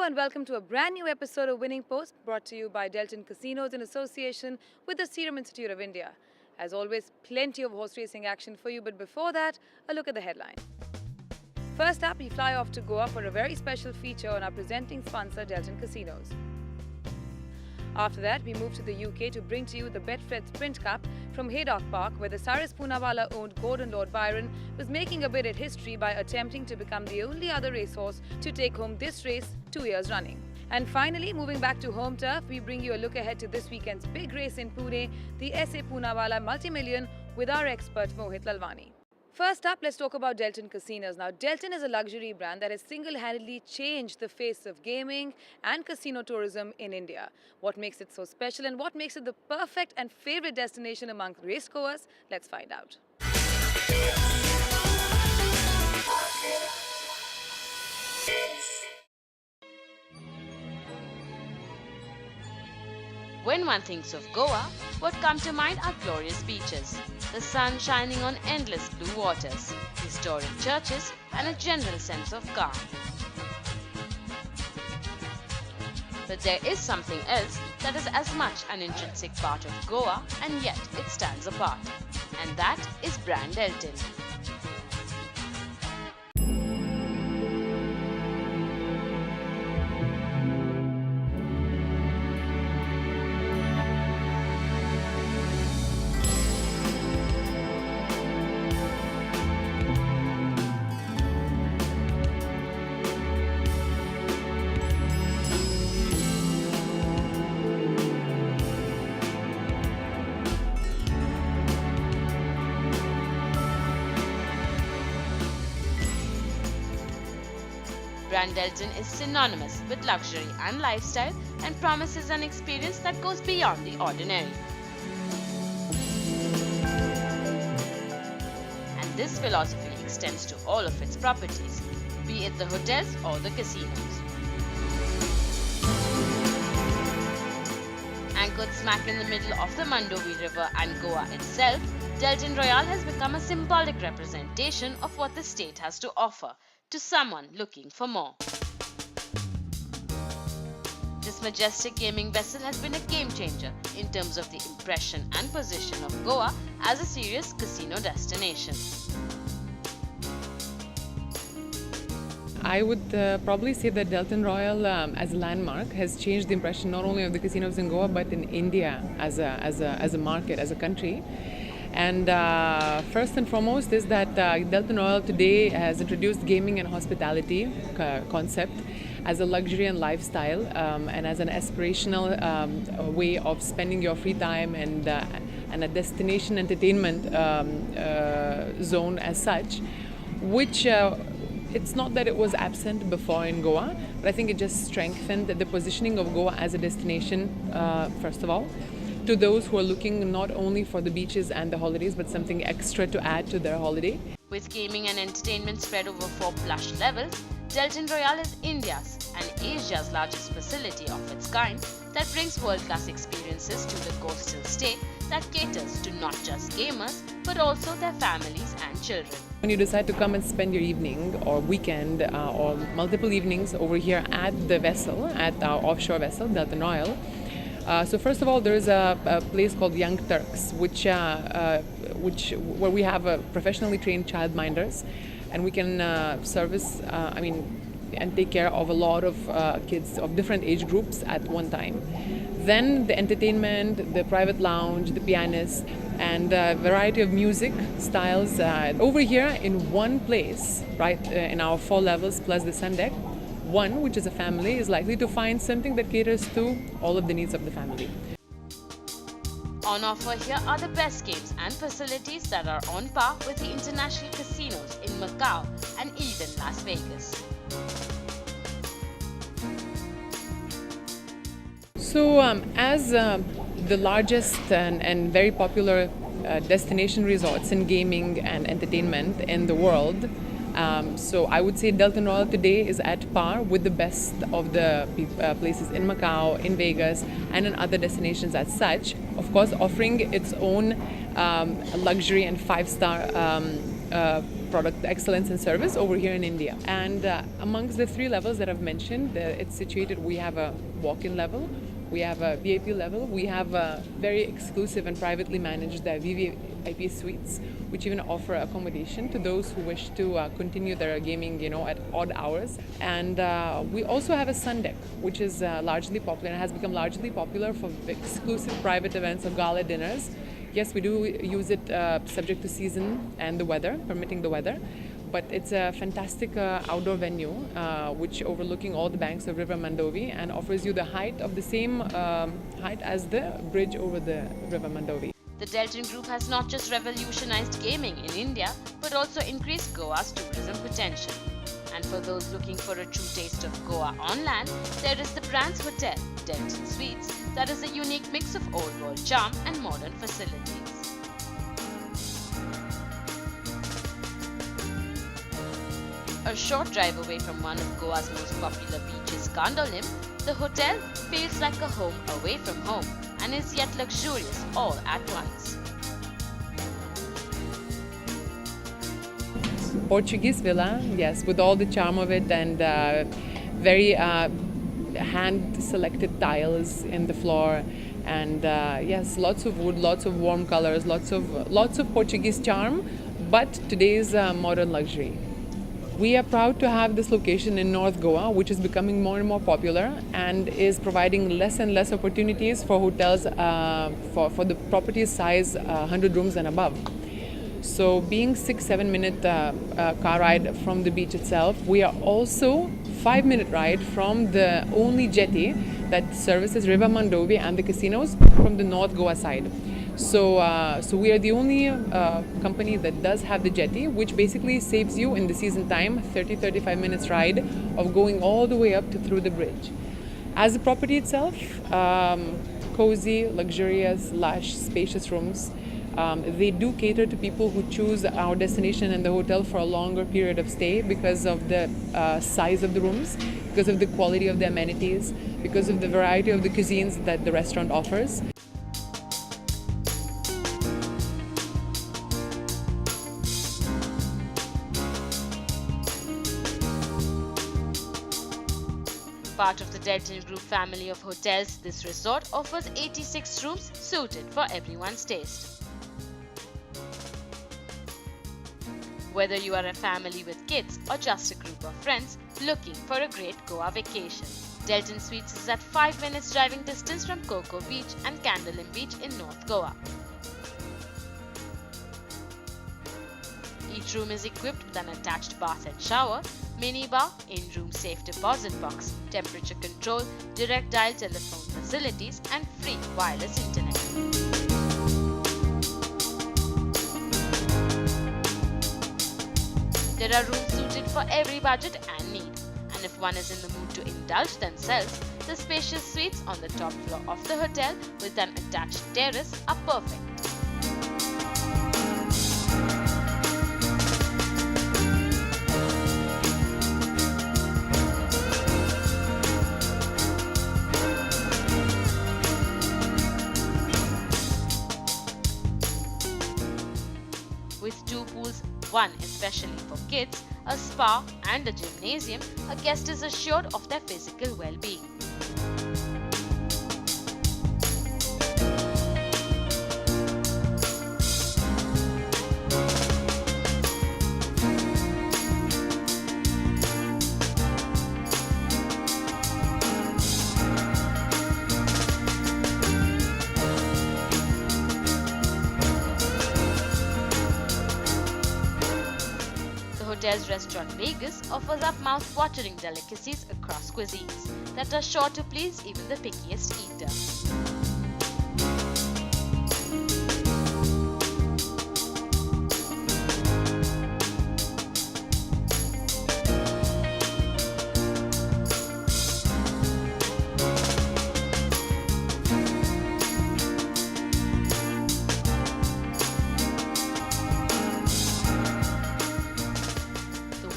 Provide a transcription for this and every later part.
and welcome to a brand new episode of Winning Post brought to you by Deltin Casinos in association with the Serum Institute of India. As always, plenty of horse racing action for you, but before that, a look at the headline. First up, we fly off to Goa for a very special feature on our presenting sponsor, Deltin Casinos. After that, we move to the UK to bring to you the Betfred Sprint Cup from Haydock Park, where the Cyrus Poonawalla-owned Gordon Lord Byron was making a bid at history by attempting to become the only other racehorse to take home this race 2 years running. And finally, moving back to home turf, we bring you a look ahead to this weekend's big race in Pune, the S.A. Poonawalla Multimillion, with our expert Mohit Lalwani. First up, let's talk about Deltin Casinos. Now, Deltin is a luxury brand that has single-handedly changed the face of gaming and casino tourism in India. What makes it so special and what makes it the perfect and favorite destination among racegoers? Let's find out. When one thinks of Goa, what come to mind are glorious beaches, the sun shining on endless blue waters, historic churches, and a general sense of calm. But there is something else that is as much an intrinsic part of Goa, and yet it stands apart. And that is brand Deltin. Brand Deltin is synonymous with luxury and lifestyle and promises an experience that goes beyond the ordinary. And this philosophy extends to all of its properties, be it the hotels or the casinos. Anchored smack in the middle of the Mandovi River and Goa itself, Deltin Royale has become a symbolic representation of what the state has to offer to someone looking for more. This majestic gaming vessel has been a game changer in terms of the impression and position of Goa as a serious casino destination. I would probably say that Deltin Royal as a landmark has changed the impression not only of the casinos in Goa but in India as a market, as a country. And first and foremost is that Deltin Royal today has introduced gaming and hospitality concept as a luxury and lifestyle and as an aspirational way of spending your free time and a destination entertainment zone as such, which it's not that it was absent before in Goa, but I think it just strengthened the positioning of Goa as a destination, first of all, to those who are looking not only for the beaches and the holidays, but something extra to add to their holiday. With gaming and entertainment spread over 4 plush levels, Deltin Royale is India's and Asia's largest facility of its kind that brings world-class experiences to the coastal state that caters to not just gamers, but also their families and children. When you decide to come and spend your evening or weekend or multiple evenings over here at the vessel, at our offshore vessel, Deltin Royal, so first of all, there is a place called Young Turks, where we have professionally trained childminders, and we can service, and take care of a lot of kids of different age groups at one time. Then the entertainment, the private lounge, the pianist, and a variety of music styles over here in one place, right, in our 4 levels plus the sun deck. One, which is a family, is likely to find something that caters to all of the needs of the family. On offer here are the best games and facilities that are on par with the international casinos in Macau and even Las Vegas. So as the largest and very popular destination resorts in gaming and entertainment in the world, so I would say Deltin Royal today is at par with the best of the places in Macau, in Vegas, and in other destinations as such. Of course, offering its own luxury and 5-star product excellence and service over here in India. And amongst the 3 levels that I've mentioned, it's situated. We have a walk-in level, we have a VIP level, we have a very exclusive and privately managed VVIP suites, which even offer accommodation to those who wish to continue their gaming, at odd hours. And we also have a sun deck, which is largely popular and has become largely popular for exclusive private events or gala dinners. Yes, we do use it subject to season and the weather, permitting the weather. But it's a fantastic outdoor venue which overlooking all the banks of River Mandovi and offers you the height of the same height as the bridge over the River Mandovi. The Deltin Group has not just revolutionized gaming in India, but also increased Goa's tourism potential. And for those looking for a true taste of Goa on land, there is the brand's hotel, Deltin Suites, that is a unique mix of old world charm and modern facilities. A short drive away from one of Goa's most popular beaches, Gondolin, the hotel feels like a home away from home and is yet luxurious all at once. Portuguese villa, yes, with all the charm of it and very hand-selected tiles in the floor, and yes, lots of wood, lots of warm colors, lots of Portuguese charm, but today's modern luxury. We are proud to have this location in North Goa, which is becoming more and more popular and is providing less and less opportunities for hotels for the property size 100 rooms and above. So being 6-7 minute car ride from the beach itself, we are also 5-minute ride from the only jetty that services River Mandovi and the casinos from the North Goa side. So we are the only company that does have the jetty, which basically saves you in the season time 30-35 minutes ride of going all the way up to through the bridge. As the property itself, cozy, luxurious, lush, spacious rooms. They do cater to people who choose our destination and the hotel for a longer period of stay because of the size of the rooms, because of the quality of the amenities, because of the variety of the cuisines that the restaurant offers. Part of the Deltin Group family of hotels, this resort offers 86 rooms suited for everyone's taste. Whether you are a family with kids or just a group of friends looking for a great Goa vacation, Deltin Suites is at 5 minutes driving distance from Coco Beach and Candlelim Beach in North Goa. Each room is equipped with an attached bath and shower, minibar, in-room safe deposit box, temperature control, direct dial telephone facilities, and free wireless internet. There are rooms suited for every budget and need, and if one is in the mood to indulge themselves, the spacious suites on the top floor of the hotel with an attached terrace are perfect. With 2 pools, one especially for kids, a spa and a gymnasium, a guest is assured of their physical well-being. The hotel's restaurant Vegas offers up mouth-watering delicacies across cuisines that are sure to please even the pickiest eater.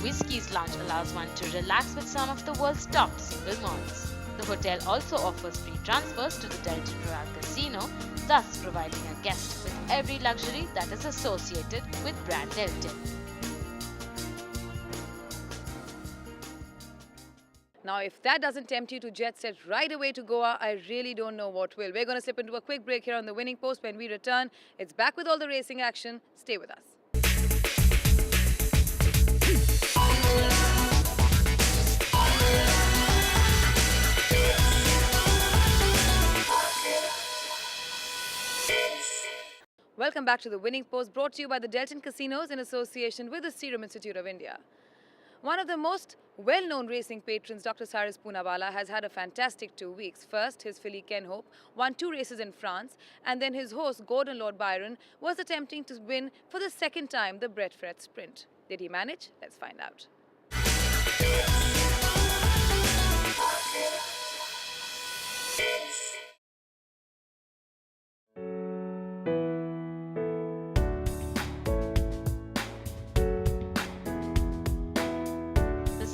Whiskey's Lounge allows one to relax with some of the world's top single malts. The hotel also offers free transfers to the Deltin Royal Casino, thus providing a guest with every luxury that is associated with brand Deltin. Now, if that doesn't tempt you to jet set right away to Goa, I really don't know what will. We're going to slip into a quick break here on the Winning Post. When we return, it's back with all the racing action. Stay with us. Welcome back to the Winning Post, brought to you by the Deltin Casinos in association with the Serum Institute of India. One of the most well-known racing patrons, Dr. Cyrus Poonawalla, has had a fantastic 2 weeks. First, his filly Ken Hope won 2 races in France, and then his horse Gordon Lord Byron was attempting to win for the second time the Bedford Sprint. Did he manage? Let's find out.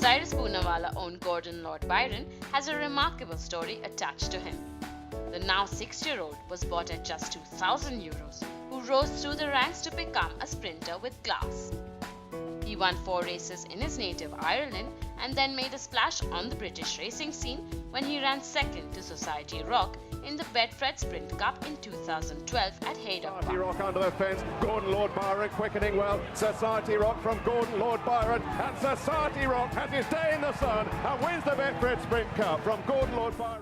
Cyrus Poonawalla-owned Gordon Lord Byron has a remarkable story attached to him. The now 6-year-old was bought at just 2,000 euros, who rose through the ranks to become a sprinter with class. He won 4 races in his native Ireland and then made a splash on the British racing scene when he ran second to Society Rock in the Bedford Sprint Cup in 2012 at Haydock Society Park. Rock under the fence, Gordon Lord Byron quickening well, Society Rock from Gordon Lord Byron, and Society Rock has his day in the sun and wins the Bedford Sprint Cup from Gordon Lord Byron.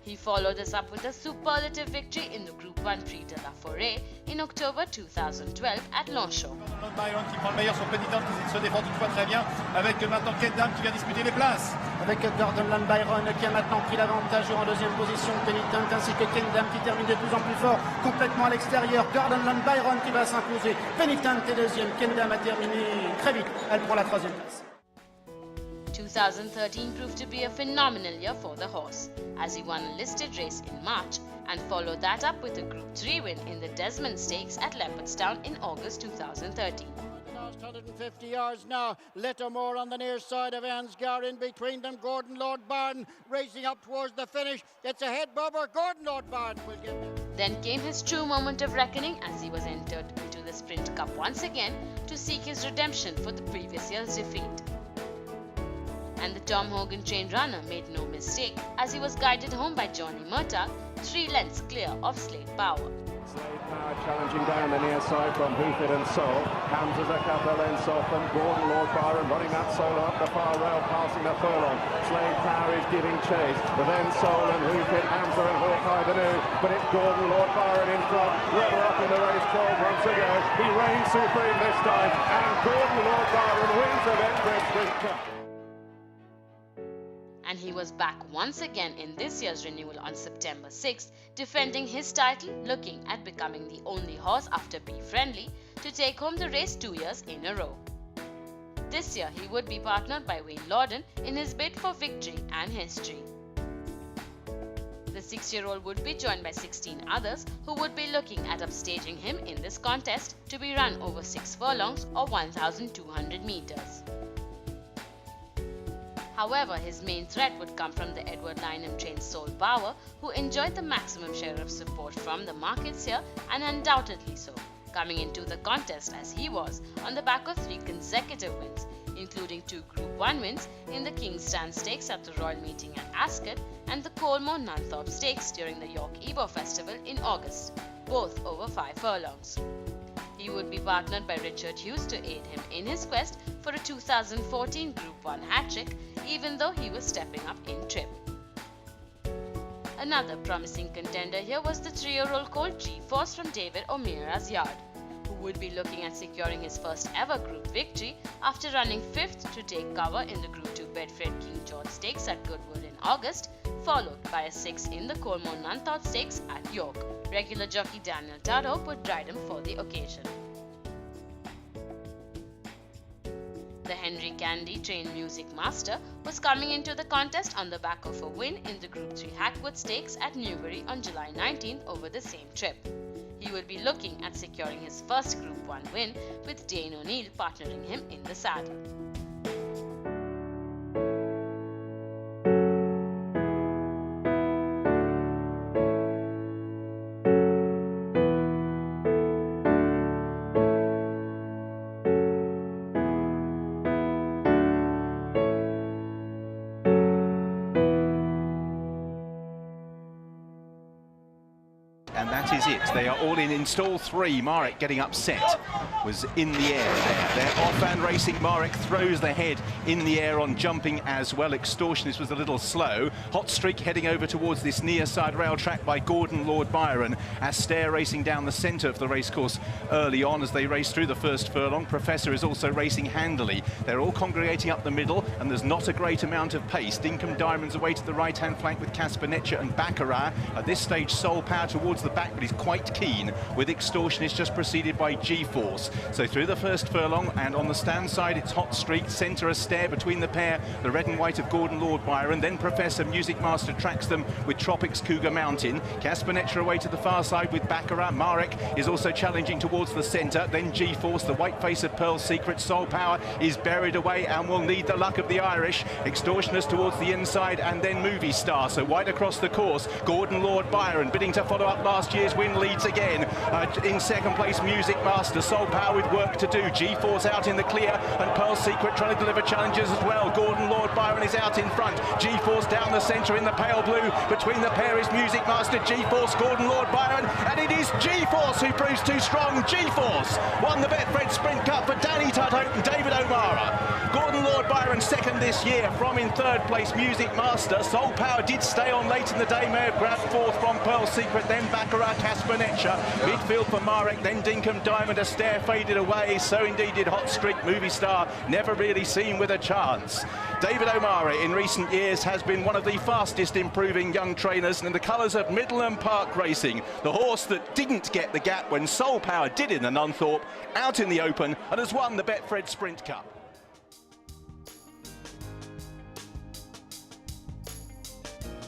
He followed this up with a superlative victory in the Group 1 Prix de la Forêt in October 2012 at Longchamp. Lord Byron qui prend le meilleur sur Penitent qui se défend toutefois très bien avec maintenant Kendam qui vient disputer les places. Avec Gordon Lord Byron qui a maintenant pris l'avantage en deuxième position, Penitent ainsi que Kendam qui termine de plus en plus fort complètement à l'extérieur. Gordon Lord Byron qui va s'imposer. Penitent est deuxième, Kendam a terminé très vite, elle prend la troisième place. 2013 proved to be a phenomenal year for the horse, as he won a listed race in March and followed that up with a Group 3 win in the Desmond Stakes at Leopardstown in August 2013. The last 150 yards now. Littermore on the near side of Ansgar. In between them, Gordon Lord Byron racing up towards the finish. It's a head bobber. Gordon Lord Byron will get there. Then came his true moment of reckoning as he was entered into the Sprint Cup once again to seek his redemption for the previous year's defeat. And the Tom Hogan trained runner made no mistake as he was guided home by Johnny Murtagh, 3 lengths clear of Slade Power. Slade Power challenging down the near side from Hoofit and Soul. Hamza's a couple of lengths off and Gordon Lord Byron running that solo up the far rail, passing the furlong. Slade Power is giving chase, but then Soul and Hoofit, Hamza and Hawkeye the new. But it's Gordon Lord Byron in front. Weather up in the race 12 months ago. He reigns supreme this time, and Gordon Lord Byron wins the Bedford Sprint Cup. And he was back once again in this year's renewal on September 6th, defending his title, looking at becoming the only horse after Be Friendly to take home the race 2 years in a row. This year, he would be partnered by Wayne Lorden in his bid for victory and history. The 6-year-old would be joined by 16 others who would be looking at upstaging him in this contest to be run over 6 furlongs or 1,200 meters. However, his main threat would come from the Edward Lynham-trained Soul Power, who enjoyed the maximum share of support from the markets here, and undoubtedly so, coming into the contest as he was on the back of 3 consecutive wins, including 2 Group 1 wins in the King's Stand Stakes at the Royal Meeting at Ascot and the Coalmore Nunthorpe Stakes during the York Ebo Festival in August, both over 5 furlongs. He would be partnered by Richard Hughes to aid him in his quest for a 2014 Group 1 hat-trick, even though he was stepping up in trip. Another promising contender here was the 3-year-old colt G-Force from David O'Meara's yard, who would be looking at securing his first ever Group victory after running 5th to take cover in the Group 2 Bedford King George Stakes at Goodwood in August, followed by a 6th in the Coalmore Nunthorpe Stakes at York. Regular jockey Daniel Tudhope would ride him for the occasion. The Henry Candy trained music master was coming into the contest on the back of a win in the Group 3 Hackwood Stakes at Newbury on July 19th over the same trip. He would be looking at securing his first Group 1 win with Dane O'Neill partnering him in the saddle. and that is it. They are all in stall 3. Marek getting upset, was in the air there. They're off-hand racing. Marek throws the head in the air on jumping as well. Extortionist was a little slow. Hot Streak heading over towards this near side rail track by Gordon Lord Byron. Astaire racing down the centre of the racecourse early on as they race through the first furlong. Professor is also racing handily. They're all congregating up the middle, and there's not a great amount of pace. Dinkum Diamonds away to the right-hand flank with Casper Netcher and Baccarat. At this stage, Soul Power towards the back, but he's quite keen, with Extortionist just preceded by G-Force. So through the first furlong, and on the stand side, it's Hot Streak, centre Astaire between the pair, the red and white of Gordon Lord Byron. Then Professor Music Master tracks them with Tropics Cougar Mountain. Casper Netcher away to the far side with Baccarat. Marek is also challenging towards the centre. Then G-Force, the white face of Pearl Secret. Soul Power is buried away and will need the luck of the Irish. Extortionist towards the inside, and then Movie Star. So wide across the course, Gordon Lord Byron bidding to follow up last year's win, leads again. In second place, Music Master. Soul Power with work to do. G-Force out in the clear, and Pearl Secret trying to deliver challenges as well. Gordon Lord Byron is out in front. G-Force down the centre in the pale blue. Between the pair is Music Master, G-Force, Gordon Lord Byron, and it is G-Force who proves too strong. G-Force won the Betfred Sprint Cup for Danny Tudhope and David O'Mara. Gordon Lord Byron second this year, from in third place Music Master. Soul Power did stay on late in the day, may have grabbed fourth from Pearl Secret, then Baccarat, Casper Netcher. Midfield for Marek, then Dinkum Diamond. Astaire faded away, so indeed did Hot Streak. Movie Star never really seen with a chance. David O'Mara in recent years has been one of the fastest improving young trainers, and in the colours of Midland Park Racing, the horse that didn't get the gap when Soul Power did in the Nunthorpe, out in the open and has won the Betfred Sprint Cup.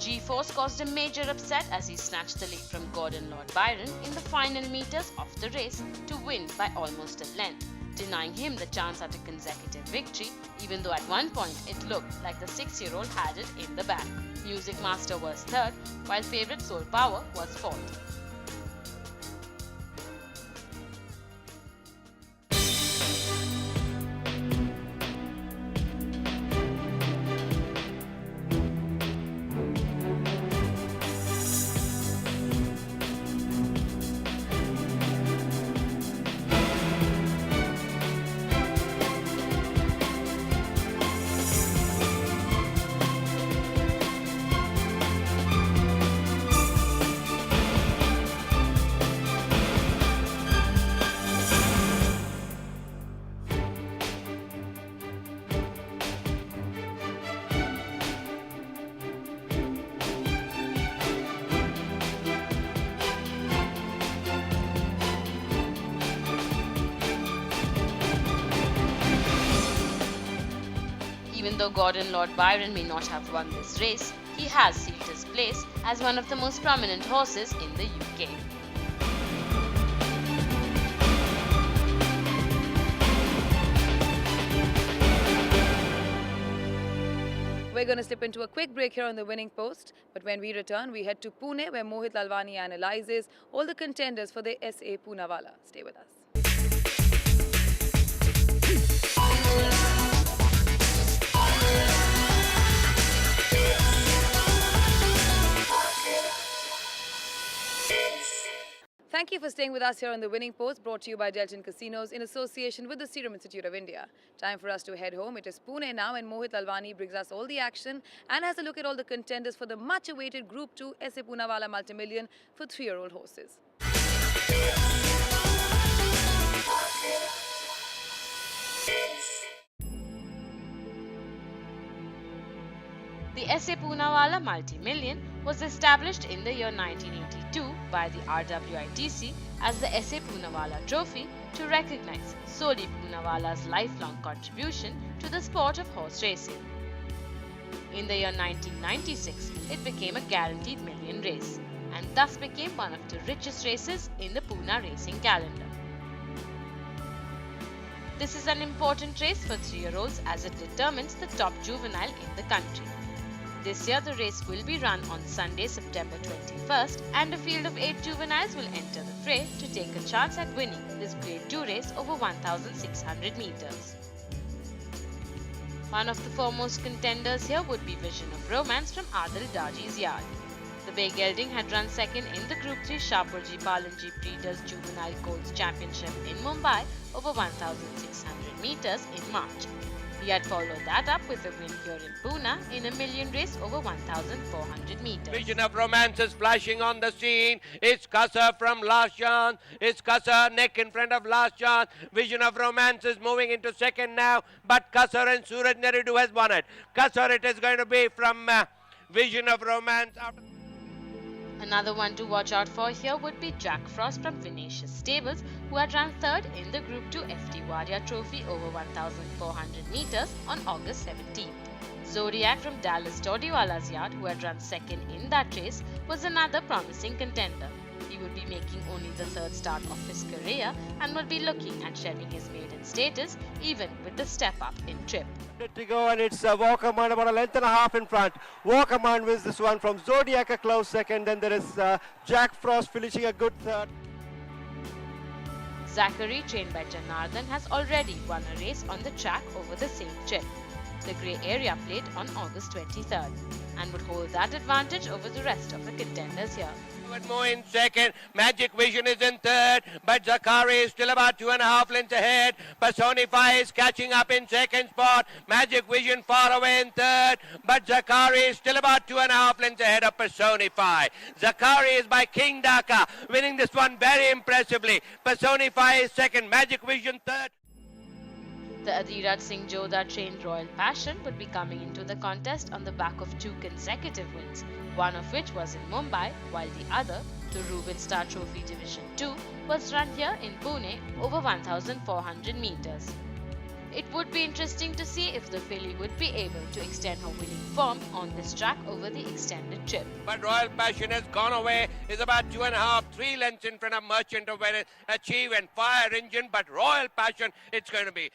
G-Force caused a major upset as he snatched the lead from Gordon Lord Byron in the final meters of the race to win by almost a length, denying him the chance at a consecutive victory, even though at one point it looked like the 6-year-old had it in the bag. Music Master was third, while favourite Soul Power was fourth. Even though Gordon Lord Byron may not have won this race, he has sealed his place as one of the most prominent horses in the UK. We're going to slip into a quick break here on the Winning Post, but when we return, we head to Pune, where Mohit Lalwani analyzes all the contenders for the SA Poonawalla. Stay with us. Thank you for staying with us here on the Winning Post, brought to you by Deltin Casinos in association with the Serum Institute of India. Time for us to head home. It is Pune now, and Mohit Lalwani brings us all the action and has a look at all the contenders for the much-awaited Group 2 SA Poonawalla Multimillion for 3-year-old horses. The SA Poonawalla Multimillion was established in the year 1982 by the RWITC as the SA Poonawalla Trophy to recognize Soli Poonawalla's lifelong contribution to the sport of horse racing. In the year 1996, it became a guaranteed million race and thus became one of the richest races in the Poona racing calendar. This is an important race for 3-year-olds as it determines the top juvenile in the country. This year the race will be run on Sunday, September 21st, and a field of 8 juveniles will enter the fray to take a chance at winning this Grade 2 race over 1,600 meters. One of the foremost contenders here would be Vision of Romance from Adil Daji's yard. The bay gelding had run second in the Group 3 Shapurji Palanji Breeders Juvenile Colts Championship in Mumbai over 1,600 meters in March. He had followed that up with a win here in Pune in a million race over 1,400 meters. Vision of Romance is flashing on the scene. It's Kasar from last chance. It's Kasar neck in front of last chance. Vision of Romance is moving into second now, but Kasar and Suraj Neridu has won it. Kasar it is going to be from Vision of Romance. Another one to watch out for here would be Jack Frost from Vinicius Stables, who had run third in the Group 2 FT Wadia Trophy over 1,400 meters on August 17th. Zodiac from Dallas Todiwala's yard, who had run second in that race, was another promising contender. He would be making only the third start of his career and would be looking at shedding his maiden status even with the step up in trip. To go, and it's Walkerman about a length and a half in front. Walkerman wins this one from Zodiac a close second. Then there is Jack Frost finishing a good third. Zachary, trained by Janardhan, has already won a race on the track over the same trip, the Grey Area Plate, on August 23rd, and would hold that advantage over the rest of the contenders here. More in second, Magic Vision is in third, but Zakari is still about 2.5 lengths ahead. Personify is catching up in second spot. Magic Vision far away in third, but Zakari is still about 2.5 lengths ahead of Personify. Zakari is by King Dhaka, winning this one very impressively. Personify is second, Magic Vision third. The Adhiraj Singh Jodha trained Royal Passion would be coming into the contest on the back of 2 consecutive wins, one of which was in Mumbai, while the other, the Reuben Star Trophy Division 2, was run here in Pune over 1,400 meters. It would be interesting to see if the filly would be able to extend her winning form on this track over the extended trip. But Royal Passion has gone away, is about 2.5, 3 lengths in front of Merchant of Venice, Achieve and Fire Engine, but Royal Passion it's going to be.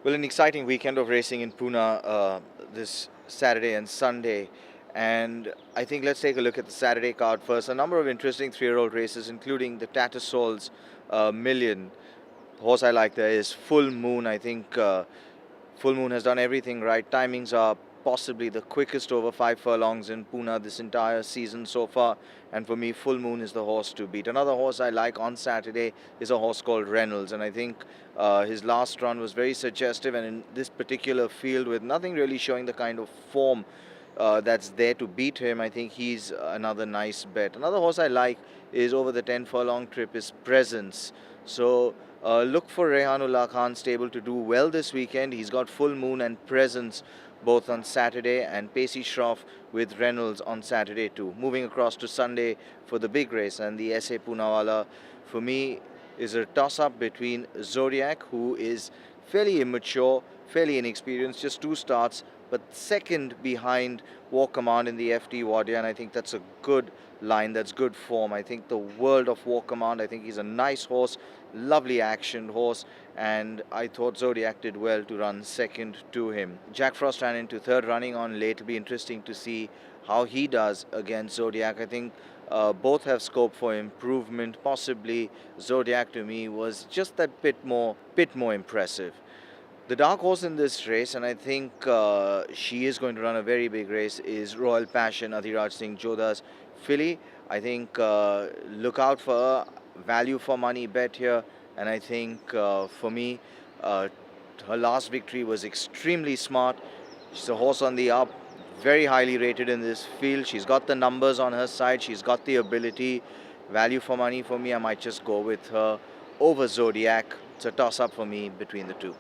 Well, an exciting weekend of racing in Pune this Saturday and Sunday. And I think let's take a look at the Saturday card first. A number of interesting 3-year-old races, including the Tattersalls Million. The horse I like there is Full Moon. I think Full Moon has done everything right. Timings are possibly the quickest over 5 furlongs in Pune this entire season so far. And for me, Full Moon is the horse to beat. Another horse I like on Saturday is a horse called Reynolds. And I think his last run was very suggestive. And in this particular field, with nothing really showing the kind of form that's there to beat him, I think he's another nice bet. Another horse I like is over the 10 furlong trip is Presence. So look for Rehanullah Khan stable to do well this weekend. He's got Full Moon and Presence both on Saturday, and Pacey Shroff with Reynolds on Saturday too. Moving across to Sunday for the big race, and the SA Poonawalla for me is a toss-up between Zodiac, who is fairly immature, fairly inexperienced, just 2 starts, but second behind War Command in the FT Wadia, and I think that's a good line, that's good form. I think the world of War Command. I think he's a nice horse, lovely action horse, and I thought Zodiac did well to run second to him. Jack Frost ran into third, running on late. It'll be interesting to see how he does against Zodiac. I think both have scope for improvement. Possibly Zodiac to me was just that bit more impressive. The dark horse in this race, and I think she is going to run a very big race, is Royal Passion, Adhiraj Singh Jodha's filly. I think look out for her, value for money bet here, and I think for me her last victory was extremely smart. She's a horse on the up, very highly rated in this field. She's got the numbers on her side, she's got the ability. Value for money for me, I might just go with her over Zodiac. It's a toss-up for me between the two.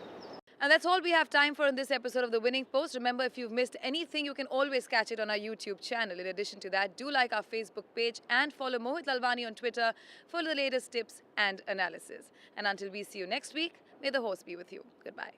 And that's all we have time for in this episode of The Winning Post. Remember, if you've missed anything, you can always catch it on our YouTube channel. In addition to that, do like our Facebook page and follow Mohit Lalwani on Twitter for the latest tips and analysis. And until we see you next week, may the horse be with you. Goodbye.